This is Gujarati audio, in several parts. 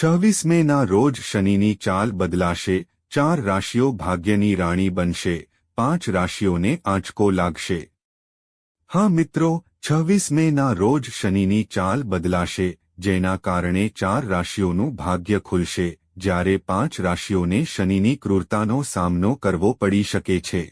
26 મેના રોજ શનિની ચાલ બદલાશે, 4 રાશિઓ ભાગ્યની રાણી બનશે, 5 રાશિઓને આંચકો લાગશે। હા મિત્રો, 26 મેના રોજ શનિની ચાલ બદલાશે, જેના કારણે 4 રાશિઓનું ભાગ્ય ખુલશે, જ્યારે 5 રાશિઓને શનિની ક્રૂરતાનો સામનો કરવો પડી શકે છે।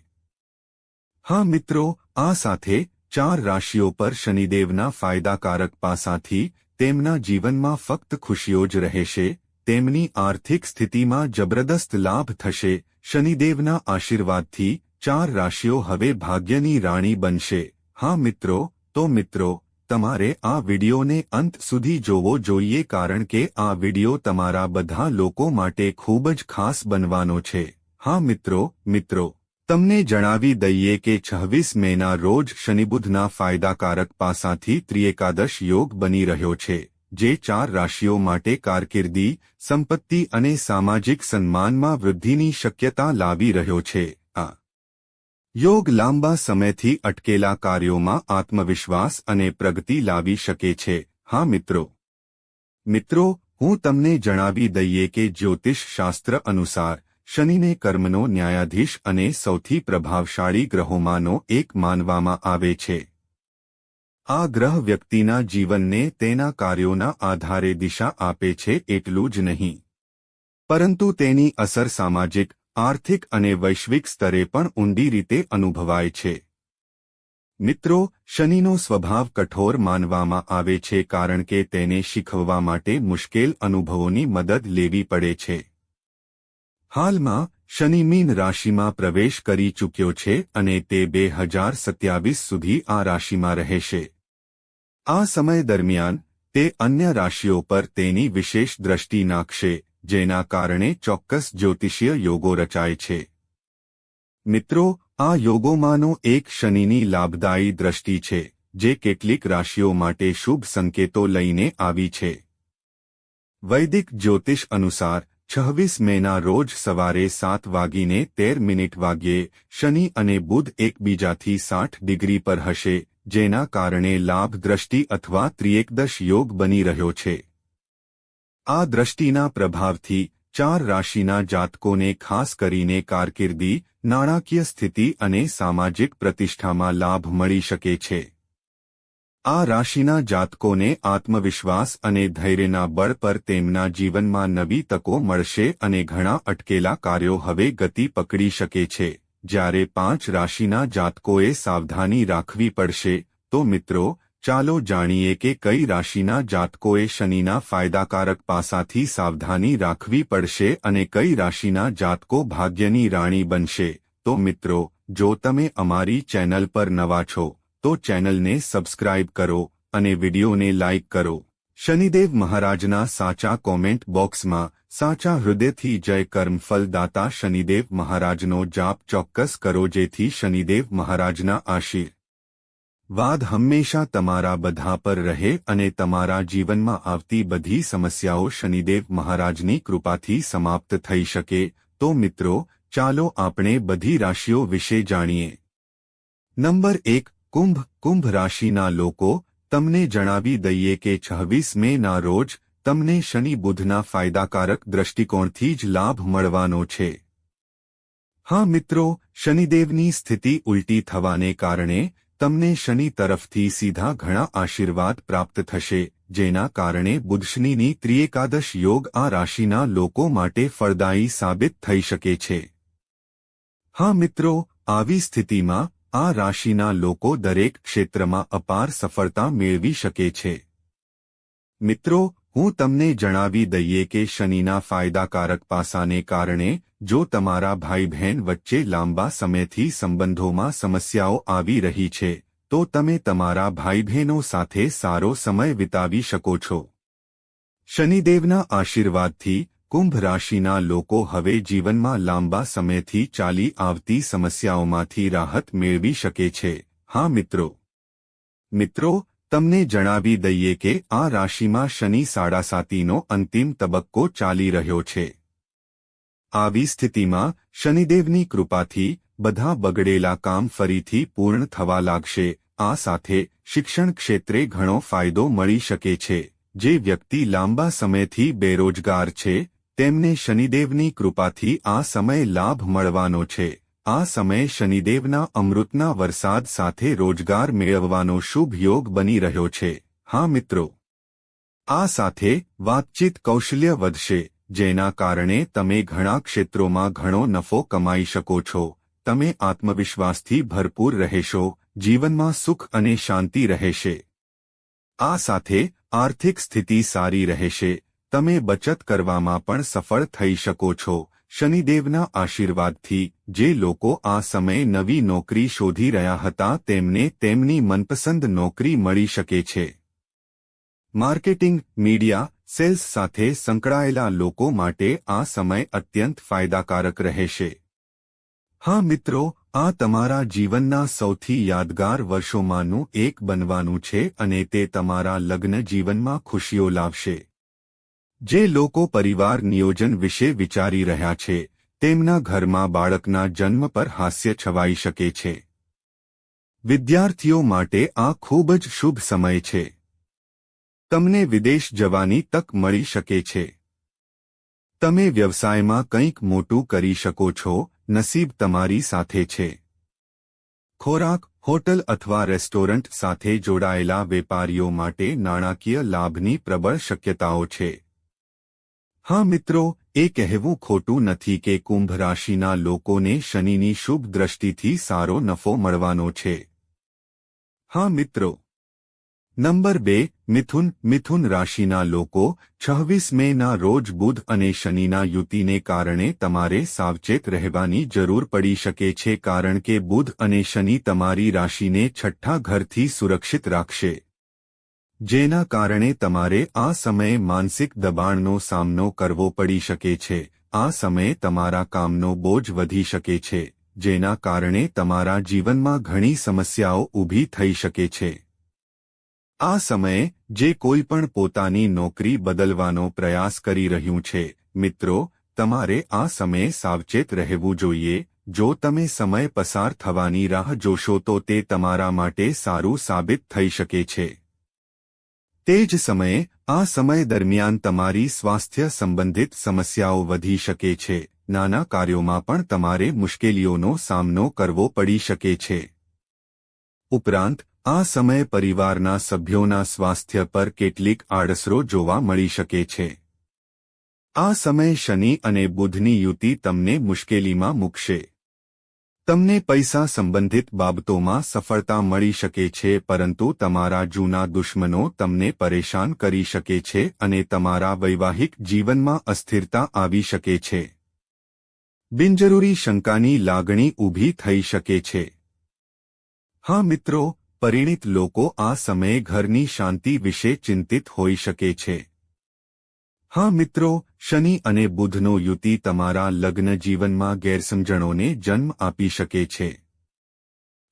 હા મિત્રો, આ સાથે 4 રાશિઓ પર શનિદેવના ફાયદાકારક પાસાથી તેમના જીવનમાં ફક્ત ખુશીઓ જ રહેશે, તેમની આર્થિક સ્થિતિમાં જબરદસ્ત લાભ થશે। શનિદેવના આશીર્વાદથી 4 રાશિઓ હવે ભાગ્યની રાણી બનશે। હા મિત્રો, તો મિત્રો, તમારે આ વિડિયોને અંત સુધી જોવો જોઈએ કારણ કે આ વિડિયો તમારા બધા લોકો માટે ખૂબ જ ખાસ બનવાનો છે। હા મિત્રો, તમને જણાવી દઈએ કે 26 મેના રોજ શનિબુધના ફાયદાકારક પાસાથી ત્રિએકાદશ યોગ બની રહ્યો છે, જે 4 રાશિઓ માટે કારકિર્દી, સંપત્તિ અને સામાજિક સન્માનમાં વૃદ્ધિની શક્યતા લાવી રહ્યો છે। આ યોગ લાંબા સમયથી અટકેલા કાર્યોમાં આત્મવિશ્વાસ અને પ્રગતિ લાવી શકે છે। હા મિત્રો, હું તમને જણાવી દઈએ કે જ્યોતિષ શાસ્ત્ર અનુસાર શનિને કર્મનો ન્યાયાધીશ અને સૌથી પ્રભાવશાળી ગ્રહોમાંનો એક માનવામાં આવે છે। આ ગ્રહ વ્યક્તિના જીવનને તેના કાર્યોના આધારે દિશા આપે છે એટલું જ નહીં, પરંતુ તેની અસર સામાજિક, આર્થિક અને વૈશ્વિક સ્તરે પણ ઊંડી રીતે અનુભવાય છે। મિત્રો, શનિનો સ્વભાવ કઠોર માનવામાં આવે છે કારણ કે તેને શીખવવા માટે મુશ્કેલ અનુભવોની મદદ લેવી પડે છે। હાલમાં શનિ મીન રાશિમાં પ્રવેશ કરી ચૂક્યો છે અને તે 2027 સુધી આ રાશિમાં રહેશે। આ સમય દરમિયાન તે અન્ય રાશિઓ પર તેની વિશેષ દ્રષ્ટિ નાખશે, જેના કારણે ચોક્કસ જ્યોતિષીય યોગો રચાય છે। મિત્રો, આ યોગોમાંનો એક શનિની લાભદાયી દ્રષ્ટિ છે, જે કેટલીક રાશિઓ માટે શુભ સંકેતો લઈને આવી છે। વૈદિક જ્યોતિષ અનુસાર 26 મેના રોજ સવારે 7:13 વાગ્યે શનિ અને બુધ એકબીજાથી 60 ડિગ્રી પર હશે, જેના કારણે લાભ દ્રષ્ટિ અથવા ત્રિએકદશ યોગ બની રહ્યો છે। આ દ્રષ્ટિના પ્રભાવથી 4 રાશિના જાતકોને ખાસ કરીને કારકિર્દી, નાણાકીય સ્થિતિ અને સામાજિક પ્રતિષ્ઠામાં લાભ મળી શકે છે। આ રાશિના જાતકોને આત્મવિશ્વાસ અને ધૈર્યના બળ પર તેમના જીવનમાં નવી તકો મળશે અને ઘણા અટકેલા કાર્યો હવે ગતિ પકડી શકે છે, જ્યારે 5 રાશિના જાતકોએ સાવધાની રાખવી પડશે। તો મિત્રો, ચાલો જાણીએ કે કઈ રાશિના જાતકોએ શનિના ફાયદાકારક પાસાથી સાવધાની રાખવી પડશે અને કઈ રાશિના જાતકો ભાગ્યની રાણી બનશે। તો મિત્રો, જો તમે અમારી ચેનલ પર નવા છો તો ચેનલને સબસ્ક્રાઇબ કરો અને વિડિયોને લાઇક કરો। શનિદેવ મહારાજના સાચા કોમેન્ટ બોક્સમાં સાચા હૃદયથી જય કર્મફલદાતા શનિદેવ મહારાજનો જાપ ચોક્કસ કરો, જેથી શનિદેવ મહારાજના આશીર્વાદ હંમેશા તમારા બધા પર રહે અને તમારા જીવનમાં આવતી બધી સમસ્યાઓ શનિદેવ મહારાજની કૃપાથી સમાપ્ત થઈ શકે। તો મિત્રો, ચાલો આપણે બધી રાશિઓ વિશે જાણીએ। નંબર 1, કુંભ રાશિના લોકો, તમને જણાવી દઈએ કે 26 મેના રોજ તમને શનિ બુધના ફાયદાકારક દ્રષ્ટિકોણથી જ લાભ મળવાનો છે। હા મિત્રો, શનિદેવની સ્થિતિ ઉલટી થવાને કારણે તમને શનિ તરફથી સીધા ઘણા આશીર્વાદ પ્રાપ્ત થશે, જેના કારણે બુધ-શનિની ત્રિએકાદશ યોગ આ રાશિના લોકો માટે ફળદાયી સાબિત થઈ શકે છે। હા મિત્રો, આવી સ્થિતિમાં આ રાશિના લોકો દરેક ક્ષેત્રમાં અપાર સફળતા મેળવી શકે છે। મિત્રો, હું તમને જણાવી દઈએ કે શનિના ફાયદાકારક પાસાને કારણે જો તમારા ભાઈ બહેન વચ્ચે લાંબા સમયથી સંબંધોમાં સમસ્યાઓ આવી રહી છે, તો તમે તમારા ભાઈ બહેનો સાથે સારો સમય વિતાવી શકો છો। શનિદેવના આશીર્વાદથી કુંભ રાશિના લોકો હવે જીવનમાં લાંબા સમયથી ચાલી આવતી સમસ્યાઓમાંથી રાહત મેળવી શકે છે। હા મિત્રો, તમને જણાવી દઈએ કે આ રાશિમાં શનિ સાડાસાતીનો અંતિમ તબક્કો ચાલી રહ્યો છે। આવી સ્થિતિમાં શનિદેવની કૃપાથી બધા બગડેલા કામ ફરીથી પૂર્ણ થવા લાગશે। આ સાથે શિક્ષણ ક્ષેત્રે ઘણો ફાયદો મળી શકે છે, જે વ્યક્તિ લાંબા સમયથી બેરોજગાર છે તેમને શનિદેવની કૃપાથી આ સમય લાભ મળવાનો છે. આ સમય શનિદેવના અમૃતના વરસાદ સાથે રોજગાર મેળવવાનો શુભ યોગ બની રહ્યો છે. હા મિત્રો, આ સાથે વાતચીત કૌશલ્ય વધશે, જેના કારણે તમે ઘણા ક્ષેત્રોમાં ઘણો નફો કમાઈ શકો છો. તમે આત્મવિશ્વાસથી ભરપૂર રહેશો, જીવનમાં સુખ અને શાંતિ રહેશે. આ સાથે આર્થિક સ્થિતિ સારી રહેશે. તમે બચત કરવામાં પણ સફળ થઈ શકો છો. શનિદેવના આશીર્વાદથી જે લોકો આ સમયે નવી નોકરી શોધી રહ્યા હતા તેમને તેમની મનપસંદ નોકરી મળી શકે છે. માર્કેટિંગ, મીડિયા, સેલ્સ સાથે સંકળાયેલા લોકો માટે આ સમય અત્યંત ફાયદાકારક રહેશે. હા મિત્રો, આ તમારા જીવનના સૌથી યાદગાર વર્ષોમાંનું એક બનવાનું છે અને તે તમારા લગ્ન જીવનમાં ખુશીઓ લાવશે. જે લોકો પરિવાર નિયોજન વિશે વિચારી રહ્યા છે તેમના ઘરમાં બાળકના જન્મ પર હાસ્ય છવાઈ શકે છે. વિદ્યાર્થીઓ માટે આ ખૂબ જ શુભ સમય છે. તમને વિદેશ જવાની તક મળી શકે છે. તમે વ્યવસાયમાં કંઈક મોટું કરી શકો છો. નસીબ તમારી સાથે છે. ખોરાક, હોટલ અથવા રેસ્ટોરન્ટ સાથે જોડાયેલા વેપારીઓ માટે નાણાકીય લાભની પ્રબળ શક્યતાઓ છે. હા મિત્રો, એ કહેવું ખોટું નથી કે કુંભ રાશિના લોકોને શનિની શુભ દ્રષ્ટિથી સારો નફો મળવાનો છે. હા મિત્રો. નંબર 2, મિથુન. મિથુન રાશિના લોકો 26 મેના રોજ બુધ અને શનિના યુતિને કારણે તમારે સાવચેત રહેવાની જરૂર પડી શકે છે, કારણ કે બુધ અને શનિ તમારી રાશિને 6ઠ્ઠા ઘરથી સુરક્ષિત રાખશે. જેના કારણે તમારે આ સમયે માનસિક દબાણનો સામનો કરવો પડી શકે છે. આ સમયે તમારા કામનો બોજ વધી શકે છે, જેના કારણે તમારા જીવનમાં ઘણી સમસ્યાઓ ઊભી થઈ શકે છે. આ સમયે જે કોઈ પણ પોતાની નોકરી બદલવાનો પ્રયાસ કરી રહ્યું છે, મિત્રો, તમારે આ સમયે સાવચેત રહેવું જોઈએ. જો તમે સમય પસાર થવાની રાહ જોશો તો તે તમારા માટે સારું સાબિત થઈ શકે છે. તે જ સમયે આ સમય દરમિયાન તમારી સ્વાસ્થ્ય સંબંધિત સમસ્યાઓ વધી શકે છે. નાના કાર્યોમાં પણ તમારે મુશ્કેલીઓનો સામનો કરવો પડી શકે છે. ઉપરાંત આ સમયે પરિવારના સભ્યોના સ્વાસ્થ્ય પર કેટલીક આડઅસરો જોવા મળી શકે છે. આ સમયે શનિ અને બુધની યુતિ તમને મુશ્કેલીમાં મૂકશે. તમને પૈસા સંબંધિત બાબતોમાં સફળતા મળી શકે છે, પરંતુ તમારા જૂના દુશ્મનો તમને પરેશાન કરી શકે છે અને તમારા વૈવાહિક જીવનમાં અસ્થિરતા આવી શકે છે. બિનજરૂરી શંકાની લાગણી ઊભી થઈ શકે છે. હા મિત્રો, પરિણીત લોકો આ સમયે ઘરની શાંતિ વિશે ચિંતિત હોઈ શકે છે. હા મિત્રો, શનિ અને બુધનો યુતિ તમારા લગ્ન જીવનમાં ગેરસમજણોને જન્મ આપી શકે છે.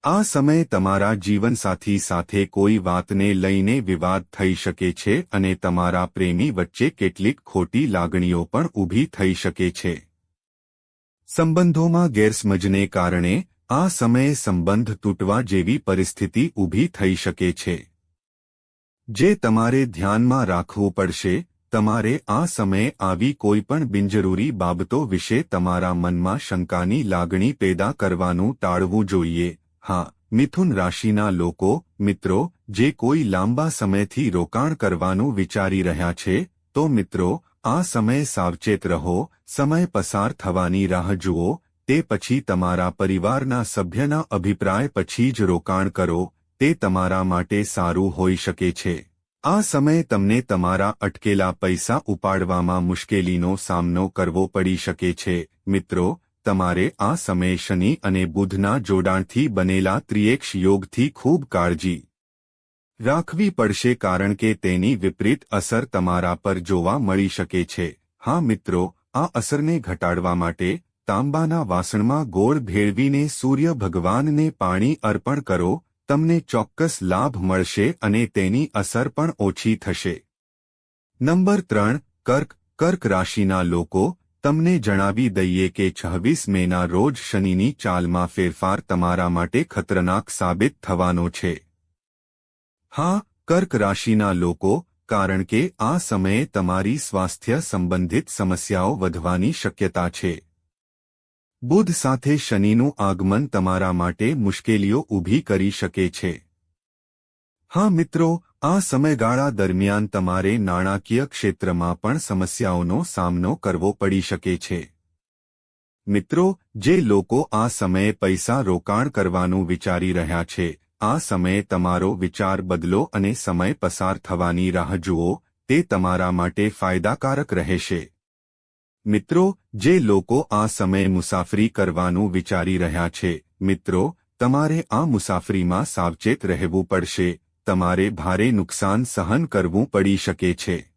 આ સમયે તમારા જીવનસાથી સાથે કોઈ વાતને લઈને વિવાદ થઈ શકે છે અને તમારા પ્રેમી વચ્ચે કેટલીક ખોટી લાગણીઓ પણ ઊભી થઈ શકે છે. સંબંધોમાં ગેરસમજને કારણે આ સમયે સંબંધ તૂટવા જેવી પરિસ્થિતિ ઊભી થઈ શકે છે. જે તમારે ધ્યાનમાં રાખવું પડશે. તમારે આ સમયે આવી કોઈપણ બિનજરૂરી બાબતો વિશે તમારા મનમાં શંકાની લાગણી પેદા કરવાનું ટાળવું જોઈએ. હા, મિથુન રાશિના લોકો, મિત્રો, જે કોઈ લાંબા સમયથી રોકાણ કરવાનું વિચારી રહ્યા છે, તો મિત્રો, આ સમયે સાવચેત રહો. સમય પસાર થવાની રાહ જુઓ. તે પછી તમારા પરિવારના સભ્યના અભિપ્રાય પછી જ રોકાણ કરો. તે તમારા માટે સારું હોઈ શકે છે. આ સમયે તમને તમારા અટકેલા પૈસા ઉપાડવામાં મુશ્કેલીનો સામનો કરવો પડી શકે છે. મિત્રો, તમારે આ સમયે શનિ અને બુધના જોડાણથી બનેલા ત્રિએક્ષ યોગથી ખૂબ કાળજી રાખવી પડશે, કારણ કે તેની વિપરીત અસર તમારા પર જોવા મળી શકે છે. હા મિત્રો, આ અસરને ઘટાડવા માટે તાંબાના વાસણમાં ગોળ ભેળવીને સૂર્ય ભગવાનને પાણી અર્પણ કરો. તમને ચોક્કસ લાભ મળશે અને તેની અસર પણ ઓછી થશે. નંબર 3, કર્ક. કર્ક રાશિના લોકો, તમને જણાવી દઈએ કે 26 મેના રોજ શનિની ચાલમાં ફેરફાર તમારા માટે ખતરનાક સાબિત થવાનો છે. હા, કર્ક રાશિના લોકો, કારણ કે આ સમયે તમારી સ્વાસ્થ્ય સંબંધિત સમસ્યાઓ વધવાની શક્યતા છે. બુધ સાથે શનિનું આગમન તમારા માટે મુશ્કેલીઓ ઊભી કરી શકે છે. હા મિત્રો, આ સમયગાળા દરમિયાન તમારે નાણાકીય ક્ષેત્રમાં પણ સમસ્યાઓનો સામનો કરવો પડી શકે છે. મિત્રો, જે લોકો આ સમયે પૈસા રોકાણ કરવાનું વિચારી રહ્યા છે, આ સમયે તમારો વિચાર બદલો અને સમય પસાર થવાની રાહ જુઓ. તે તમારા માટે ફાયદાકારક રહેશે. મિત્રો, જે લોકો આ સમયે મુસાફરી કરવાનું વિચારી રહ્યા છે, મિત્રો, તમારે આ મુસાફરીમાં સાવચેત રહેવું પડશે. તમારે ભારે નુકસાન સહન કરવું પડી શકે છે.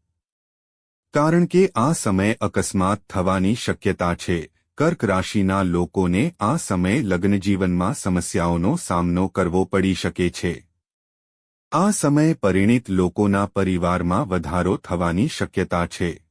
કારણ કે આ સમયે અકસ્માત થવાની શક્યતા છે. કર્ક રાશિના લોકોને આ સમયે લગ્નજીવનમાં સમસ્યાઓનો સામનો કરવો પડી શકે છે. આ સમયે પરિણીત લોકોના પરિવારમાં વધારો થવાની શક્યતા છે,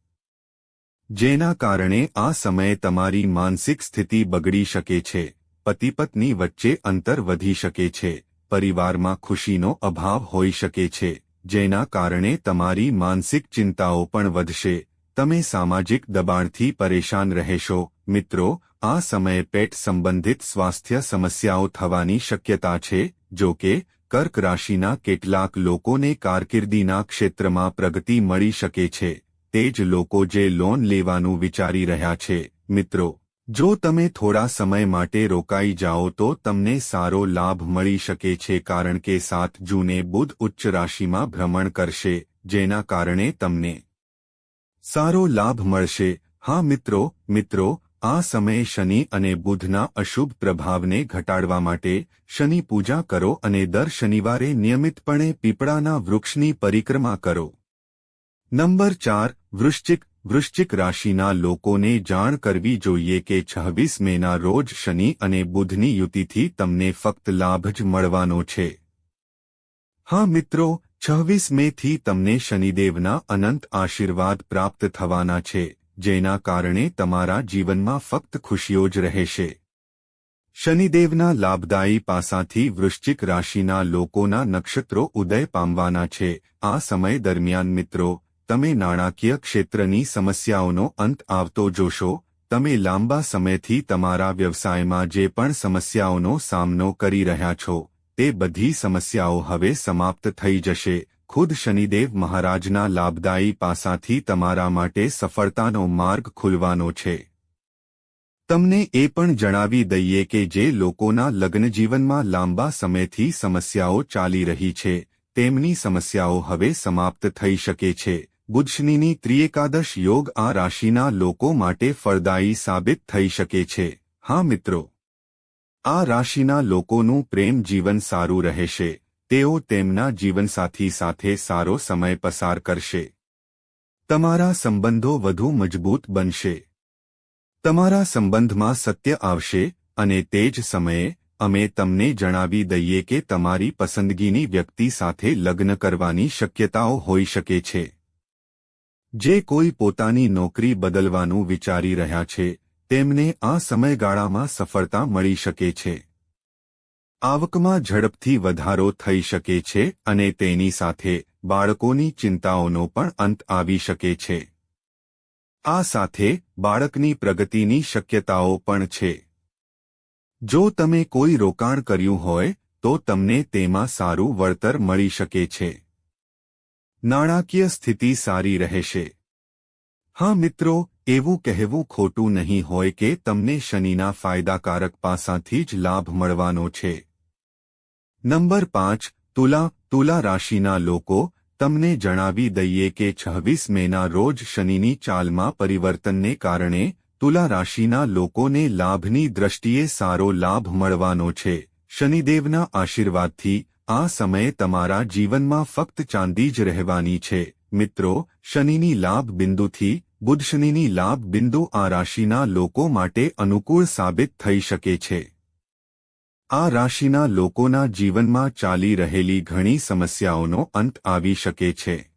જેના કારણે આ સમયે તમારી માનસિક સ્થિતિ બગડી શકે છે. પતિ-પત્ની વચ્ચે અંતર વધી શકે છે. પરિવારમાં ખુશીનો અભાવ હોઈ શકે છે, જેના કારણે તમારી માનસિક ચિંતાઓ પણ વધશે. તમે સામાજિક દબાણથી પરેશાન રહેશો. મિત્રો, આ સમયે પેટ સંબંધિત સ્વાસ્થ્ય સમસ્યાઓ થવાની શક્યતા છે. જો કે, કર્ક રાશિના કેટલાક લોકોને કારકિર્દીના ક્ષેત્રમાં પ્રગતિ મળી શકે છે. તે જ લોકો જે લોન લેવાનું વિચારી રહ્યા છે. મિત્રો, જો તમે થોડા સમય માટે રોકાઈ જાઓ તો તમને સારો લાભ મળી શકે છે, કારણ કે 7 જૂને બુધ ઉચ્ચ રાશિમાં ભ્રમણ કરશે, જેના કારણે તમને સારો લાભ મળશે. હા મિત્રો, આ સમયે શનિ અને બુધના અશુભ પ્રભાવને ઘટાડવા માટે શનિ પૂજા કરો અને દર શનિવારે નિયમિતપણે પીપળાના વૃક્ષની પરિક્રમા કરો. નંબર 4 વૃશ્ચિક રાશિના લોકોને જાણ કરવી જોઈએ કે 26 મેના રોજ શનિ અને બુધની યુતિથી તમને ફક્ત લાભ જ મળવાનો છે. હા મિત્રો, 26 મેથી તમને શનિદેવના અનંત આશીર્વાદ પ્રાપ્ત થવાના છે, જેના કારણે તમારા જીવનમાં ફક્ત ખુશીઓ જ રહેશે. શનિદેવના લાભદાયી પાસાથી વૃશ્ચિક રાશિના લોકોના નક્ષત્રો ઉદય પામવાના છે. આ સમય દરમિયાન મિત્રો, તમે નાણાકીય ક્ષેત્રની સમસ્યાઓનો અંત આવતો જોશો. તમે લાંબા સમયથી તમારા વ્યવસાયમાં જે પણ સમસ્યાઓનો સામનો કરી રહ્યા છો, તે બધી સમસ્યાઓ હવે સમાપ્ત થઈ જશે. ખુદ શનિદેવ મહારાજના લાભદાયી પાસાથી તમારા માટે સફળતાનો માર્ગ ખુલવાનો છે. તમને એ પણ જણાવી દઈએ કે જે લોકોના લગ્નજીવનમાં લાંબા સમયથી સમસ્યાઓ ચાલી રહી છે, તેમની સમસ્યાઓ હવે સમાપ્ત થઈ શકે છે. બુધ-શનિની ત્રિએકાદશ યોગ આ રાશિના લોકો માટે ફળદાયી સાબિત થઈ શકે છે. હા મિત્રો, આ રાશિના લોકોનું પ્રેમ જીવન સારું રહેશે. તેઓ તેમના જીવનસાથી સાથે સારો સમય પસાર કરશે. તમારા સંબંધો વધુ મજબૂત બનશે. તમારા સંબંધમાં સત્ય આવશે અને તે જ સમયે અમે તમને જણાવી દઈએ કે તમારી પસંદગીની વ્યક્તિ સાથે લગ્ન કરવાની શક્યતાઓ હોઈ શકે છે. જે કોઈ પોતાની નોકરી બદલવાનું વિચારી રહ્યા છે, તેમને આ સમયગાળામાં સફળતા મળી શકે છે. આવકમાં ઝડપથી વધારો થઈ શકે છે અને તેની સાથે બાળકોની ચિંતાઓનો પણ અંત આવી શકે છે. આ સાથે બાળકની પ્રગતિની શક્યતાઓ પણ છે. જો તમે કોઈ રોકાણ કર્યું હોય તો તમને તેમાં સારું વળતર મળી શકે છે. નાણાકીય સ્થિતિ સારી રહેશે. હા મિત્રો, એવું કહેવું ખોટું નહીં હોય કે તમને શનિના ફાયદાકારક પાસાથી જ લાભ મળવાનો છે. નંબર 5 તુલા રાશિના લોકો, તમને જણાવી દઈએ કે 26 મેના રોજ શનિની ચાલમાં પરિવર્તનને કારણે તુલા રાશિના લોકોને લાભની દ્રષ્ટિએ સારો લાભ મળવાનો છે. શનિદેવના આશીર્વાદથી આ સમયે તમારા જીવનમાં ફક્ત ચાંદી જ રહેવાની છે. મિત્રો, શનિની લાભ બિંદુથી બુધ-શનિની લાભ બિંદુ આ રાશિના લોકો માટે અનુકૂળ સાબિત થઈ શકે છે. આ રાશિના લોકોના જીવનમાં ચાલી રહેલી ઘણી સમસ્યાઓનો અંત આવી શકે છે.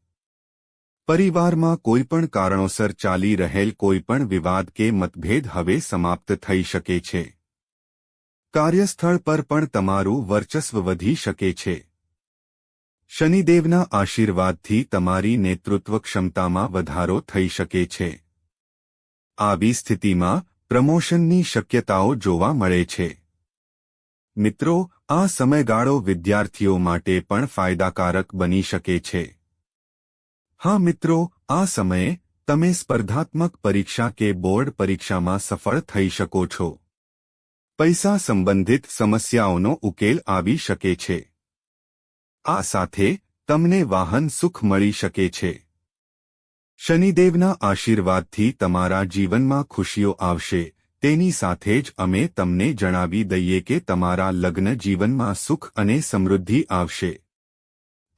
પરિવારમાં કોઈપણ કારણોસર ચાલી રહેલ કોઈપણ વિવાદ કે મતભેદ હવે સમાપ્ત થઈ શકે છે. કાર્યસ્થળ પર પણ તમારું વર્ચસ્વ વધી શકે છે. શનિદેવના આશીર્વાદથી તમારી નેતૃત્વ ક્ષમતામાં વધારો થઈ શકે છે. આવી સ્થિતિમાં પ્રમોશનની શક્યતાઓ જોવા મળે છે. મિત્રો, આ સમયગાળો વિદ્યાર્થીઓ માટે પણ ફાયદાકારક બની શકે છે. હા મિત્રો, આ સમયે તમે સ્પર્ધાત્મક પરીક્ષા કે બોર્ડ પરીક્ષામાં સફળ થઈ શકો છો. પૈસા સંબંધિત સમસ્યાઓનો ઉકેલ આવી શકે છે. આ સાથે તમને વાહન સુખ મળી શકે છે. શનિદેવના આશીર્વાદથી તમારા જીવનમાં ખુશીઓ આવશે. તેની સાથે જ અમે તમને જણાવી દઈએ કે તમારા લગ્ન જીવનમાં સુખ અને સમૃદ્ધિ આવશે.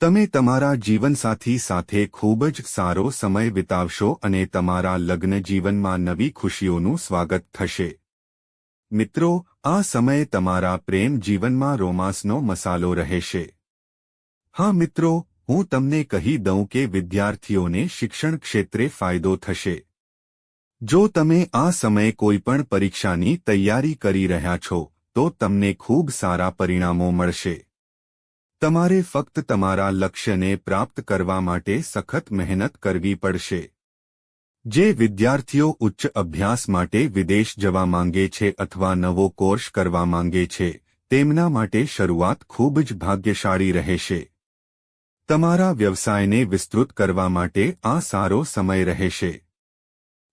તમે તમારા જીવનસાથી સાથે ખૂબ જ સારો સમય વિતાવશો અને તમારા લગ્ન જીવનમાં નવી ખુશીઓનું સ્વાગત થશે. મિત્રો, આ સમયે તમારા પ્રેમ જીવનમાં રોમાંસનો મસાલો રહેશે. હા મિત્રો, હું તમને કહી દઉં કે વિદ્યાર્થીઓને શિક્ષણ ક્ષેત્રે ફાયદો થશે. જો તમે આ સમયે કોઈપણ પરીક્ષાની તૈયારી કરી રહ્યા છો તો તમને ખૂબ સારા પરિણામો મળશે. તમારે ફક્ત તમારા લક્ષ્યને પ્રાપ્ત કરવા માટે સખત મહેનત કરવી પડશે. જે વિદ્યાર્થીઓ ઉચ્ચ અભ્યાસ માટે વિદેશ જવા માંગે છે અથવા નવો કોર્સ કરવા માંગે છે, તેમના માટે શરૂઆત ખૂબ જ ભાગ્યશાળી રહેશે. તમારા વ્યવસાયને વિસ્તૃત કરવા માટે આ સારો સમય રહેશે.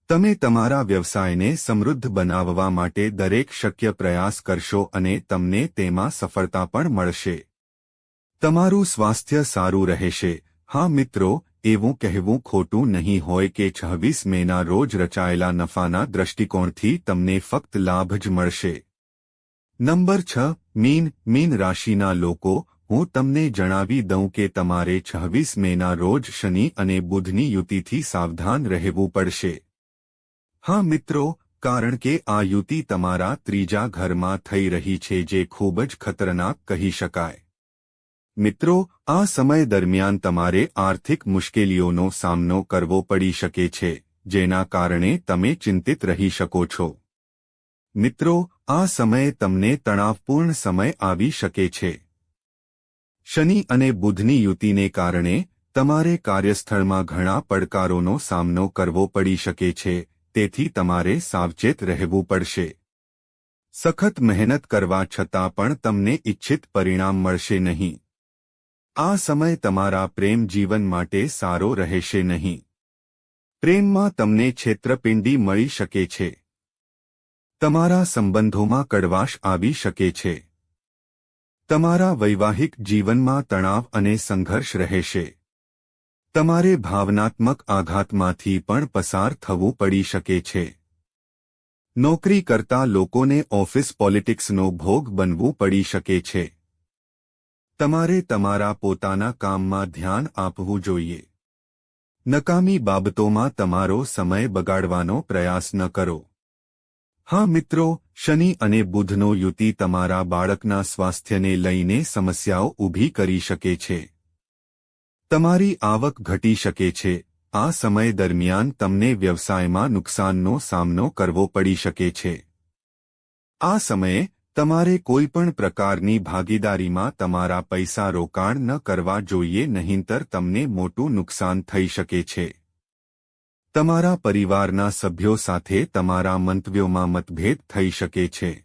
તમે તમારા વ્યવસાયને સમૃદ્ધ બનાવવા માટે દરેક શક્ય પ્રયાસ કરશો અને તમને તેમાં સફળતા પણ મળશે. તમારું સ્વાસ્થ્ય સારું રહેશે. હા મિત્રો, એવું કહેવું ખોટું નહીં હોય કે 26 મેના રોજ રચાયેલા નફાના દૃષ્ટિકોણથી તમને ફક્ત લાભ જ મળશે. નંબર 6. મીન રાશિના લોકો, હું તમને જણાવી દઉં કે તમારે 26 મેના રોજ શનિ અને બુધની યુતિથી સાવધાન રહેવું પડશે. હા મિત્રો, કારણ કે આ યુતિ તમારા ત્રીજા ઘરમાં થઈ રહી છે જે ખૂબ જ ખતરનાક કહી શકાય. મિત્રો, આ સમય દરમિયાન તમારે આર્થિક મુશ્કેલીઓનો સામનો કરવો પડી શકે છે, જેના કારણે તમે ચિંતિત રહી શકો છો. મિત્રો, આ સમયે તમને તણાવપૂર્ણ સમય આવી શકે છે. શનિ અને બુધની યુતિને કારણે તમારે કાર્યસ્થળમાં ઘણા પડકારોનો સામનો કરવો પડી શકે છે, તેથી તમારે સાવચેત રહેવું પડશે. સખત મહેનત કરવા છતાં પણ તમને ઇચ્છિત પરિણામ મળશે નહીં. આ સમય તમારા પ્રેમ જીવન માટે સારો રહેશે નહીં. પ્રેમમાં તમને છેતરપિંડી મળી શકે છે. તમારા સંબંધોમાં કડવાશ આવી શકે છે. તમારા વૈવાહિક જીવનમાં તણાવ અને સંઘર્ષ રહેશે. તમારે ભાવનાત્મક આઘાતમાંથી પણ પસાર થવું પડી શકે છે. નોકરી કરતા લોકોને ઓફિસ પોલિટિક્સનો ભોગ બનવું પડી શકે છે. તમારે તમારા પોતાના કામમાં ધ્યાન આપવું જોઈએ. નકામી બાબતોમાં તમારો સમય બગાડવાનો પ્રયાસ ન કરો. હા મિત્રો, શનિ અને બુધનો યુતિ તમારા બાળકના સ્વાસ્થ્યને લઈને સમસ્યાઓ ઊભી કરી શકે છે. તમારી આવક ઘટી શકે છે. આ સમય દરમિયાન તમને વ્યવસાયમાં નુકસાનનો સામનો કરવો પડી શકે છે. આ સમયે તમારે કોઈપણ પ્રકારની ભાગીદારીમાં તમારા પૈસા રોકાણ ન કરવા જોઈએ, નહીંતર તમને મોટું નુકસાન થઈ શકે છે. તમારા પરિવારના સભ્યો સાથે તમારા મંતવ્યોમાં મતભેદ થઈ શકે છે.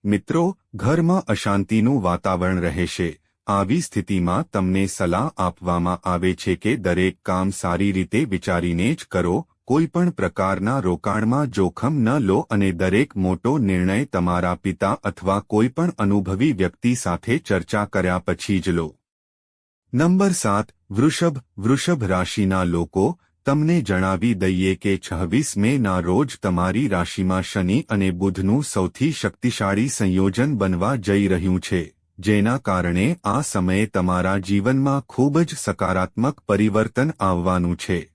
મિત્રો, ઘરમાં અશાંતિનું વાતાવરણ રહેશે. આવી સ્થિતિમાં તમને સલાહ આપવામાં આવે છે કે દરેક કામ સારી રીતે વિચારીને જ કરો. કોઈપણ પ્રકારના રોકાણમાં જોખમ ન લો અને દરેક મોટો નિર્ણય તમારા પિતા અથવા કોઈપણ અનુભવી વ્યક્તિ સાથે ચર્ચા કર્યા પછી જ લો. નંબર 7. વૃષભ રાશિના લોકો, તમને જણાવી દઈએ કે 26 મેના રોજ તમારી રાશિમાં શનિ અને બુધનું સૌથી શક્તિશાળી સંયોજન બનવા જઈ રહ્યું છે, જેના કારણે આ સમયે તમારા જીવનમાં ખૂબ જ સકારાત્મક પરિવર્તન આવવાનું છે.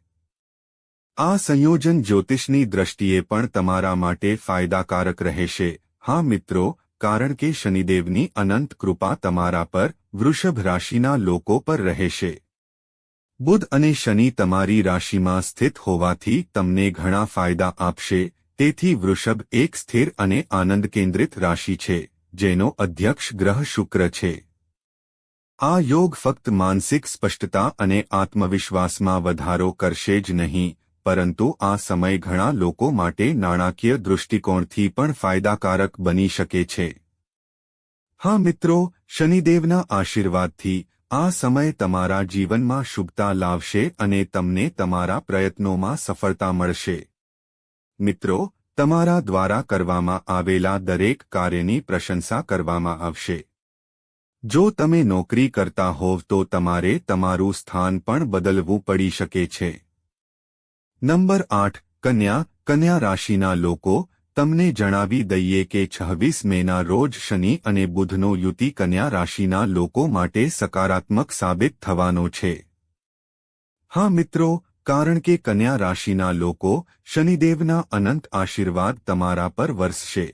આ સંયોજન જ્યોતિષની દ્રષ્ટિએ પણ તમારા માટે ફાયદાકારક રહેશે. હા મિત્રો, કારણ કે શનિદેવની અનંત કૃપા તમારા પર, વૃષભ રાશિના લોકો પર રહેશે. બુધ અને શનિ તમારી રાશિમાં સ્થિત હોવાથી તમને ઘણા ફાયદા આપશે. તેથી વૃષભ એક સ્થિર અને આનંદ કેન્દ્રિત રાશિ છે, જેનો અધ્યક્ષ ગ્રહ શુક્ર છે. આ યોગ ફક્ત માનસિક સ્પષ્ટતા અને આત્મવિશ્વાસમાં વધારો કરશે જ નહીં, પરંતુ આ સમય ઘણા લોકો માટે નાણાકીય દૃષ્ટિકોણથી પણ ફાયદાકારક બની શકે છે. હા મિત્રો, શનિદેવના આશીર્વાદથી આ સમય તમારા જીવનમાં શુભતા લાવશે અને તમને તમારા પ્રયત્નોમાં સફળતા મળશે. મિત્રો, તમારા દ્વારા કરવામાં આવેલા દરેક કાર્યની પ્રશંસા કરવામાં આવશે. જો તમે નોકરી કરતા હોવ તો તમારે તમારું સ્થાન પણ બદલવું પડી શકે છે. નંબર 8. કન્યા. કન્યા રાશિના લોકો, તમને જણાવી દઈએ કે 26 મેના રોજ શનિ અને બુધનો યુતિ કન્યા રાશિના લોકો માટે સકારાત્મક સાબિત થવાનો છે. હા મિત્રો, કારણ કે કન્યા રાશિના લોકો શનિદેવના અનંત આશીર્વાદ તમારા પર વરસશે,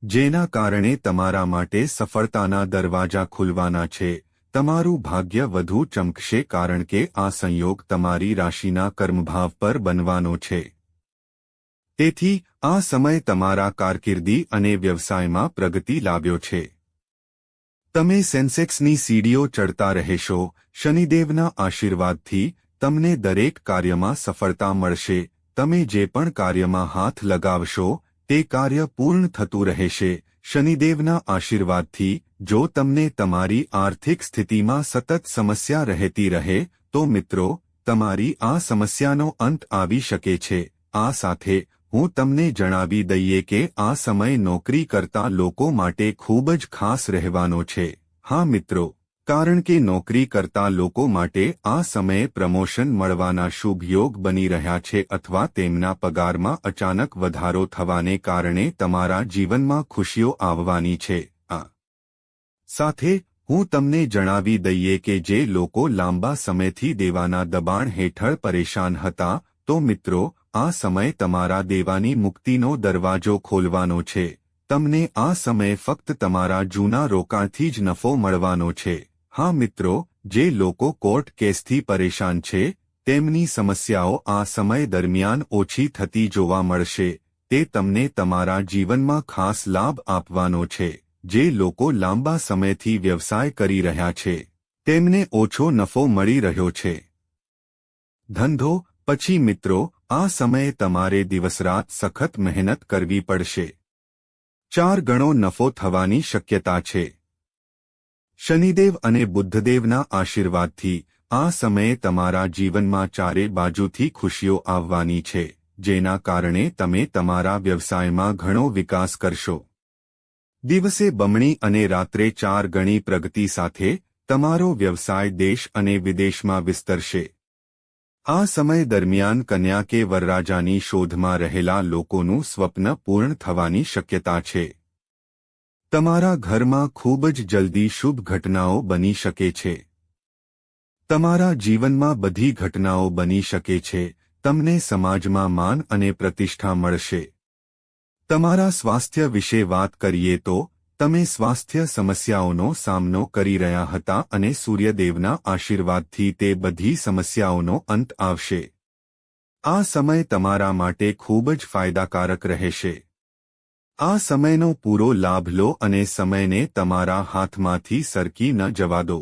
જેના કારણે તમારા માટે સફળતાના દરવાજા ખુલવાના છે. તમારું ભાગ્ય વધુ ચમકશે કારણ કે આ સંયોગ તમારી રાશિના કર્મભાવ પર બનવાનો છે. તેથી આ સમય તમારા કારકિર્દી અને વ્યવસાયમાં પ્રગતિ લાવ્યો છે. તમે સેન્સેક્સની સીડીઓ ચડતા રહેશો. શનિદેવના આશીર્વાદથી તમને દરેક કાર્યમાં સફળતા મળશે. તમે જે પણ કાર્યમાં હાથ લગાવશો તે કાર્ય પૂર્ણ થતું રહેશે. શનિદેવના આશીર્વાદથી જો તમને તમારી આર્થિક સ્થિતિમાં સતત સમસ્યા રહેતી રહે તો મિત્રો, તમારી આ સમસ્યાનો અંત આવી શકે છે. આ સાથે હું તમને જણાવી દઈએ કે આ સમય નોકરી કરતા લોકો માટે ખૂબ જ ખાસ રહેવાનો છે. હા મિત્રો, કારણ કે નોકરી કરતા લોકો માટે આ સમયે પ્રમોશન મળવાના શુભ યોગ બની રહ્યા છે અથવા તેમના પગારમાં અચાનક વધારો થવાને કારણે તમારા જીવનમાં ખુશીઓ આવવાની છે. આ સાથે હું તમને જણાવી દઈએ કે જે લોકો લાંબા સમયથી દેવાના દબાણ હેઠળ પરેશાન હતા, તો મિત્રો, આ સમય તમારા દેવાની મુક્તિનો દરવાજો ખોલવાનો છે. તમને આ સમયે ફક્ત તમારા જૂના રોકાણથી જ નફો મળવાનો છે. હા મિત્રો, જે લોકો કોર્ટ કેસથી પરેશાન છે તેમની સમસ્યાઓ આ સમય દરમિયાન ઓછી થતી જોવા મળશે. તે તમને તમારા જીવનમાં ખાસ લાભ આપવાનો છે. જે લોકો લાંબા સમયથી વ્યવસાય કરી રહ્યા છે તેમને ઓછો નફો મળી રહ્યો છે. ધંધો. પછી મિત્રો, આ સમયે તમારે દિવસરાત સખત મહેનત કરવી પડશે. 4 ગણો નફો થવાની શક્યતા છે. શનિદેવ અને બુદ્ધદેવના આશીર્વાદથી આ સમયે તમારા જીવનમાં ચારે બાજુથી ખુશીઓ આવવાની છે, જેના કારણે તમે તમારા વ્યવસાયમાં ઘણો વિકાસ કરશો. દિવસે બમણી અને રાત્રે 4 ગણી પ્રગતિ સાથે તમારો વ્યવસાય દેશ અને વિદેશમાં વિસ્તરશે. આ સમય દરમિયાન કન્યા કે વરરાજાની શોધમાં રહેલા લોકોનું સ્વપ્ન પૂર્ણ થવાની શક્યતા છે. તમારા ઘરમાં ખૂબ જ જલ્દી શુભ ઘટનાઓ બની શકે છે. તમારા જીવનમાં બધી ઘટનાઓ બની શકે છે. તમને સમાજમાં માન અને પ્રતિષ્ઠા મળશે. તમારા સ્વાસ્થ્ય વિશે વાત કરીએ તો તમે સ્વાસ્થ્ય સમસ્યાઓનો સામનો કરી રહ્યા હતા અને સૂર્યદેવના આશીર્વાદથી તે બધી સમસ્યાઓનો અંત આવશે. આ સમય તમારા માટે ખૂબ જ ફાયદાકારક રહેશે. આ સમયનો પૂરો લાભ લો અને સમયને તમારા હાથમાંથી સરકી ન જવા દો.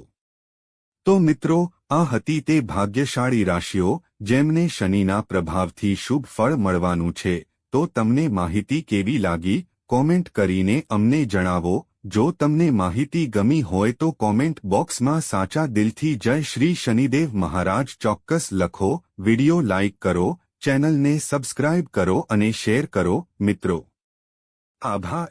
તો મિત્રો, આ હતી તે ભાગ્યશાળી રાશિઓ જેમને શનિના પ્રભાવથી શુભ ફળ મળવાનું છે. તો તમને માહિતી કેવી લાગી? કોમેન્ટ કરીને અમને જણાવો. જો તમને માહિતી ગમી હોય તો કોમેન્ટ બોક્સમાં સાચા દિલથી જય શ્રી શનિદેવ મહારાજ ચોક્કસ લખો. વિડિયો લાઇક કરો, ચેનલને સબસ્ક્રાઇબ કરો અને શેર કરો. મિત્રો, આભાર.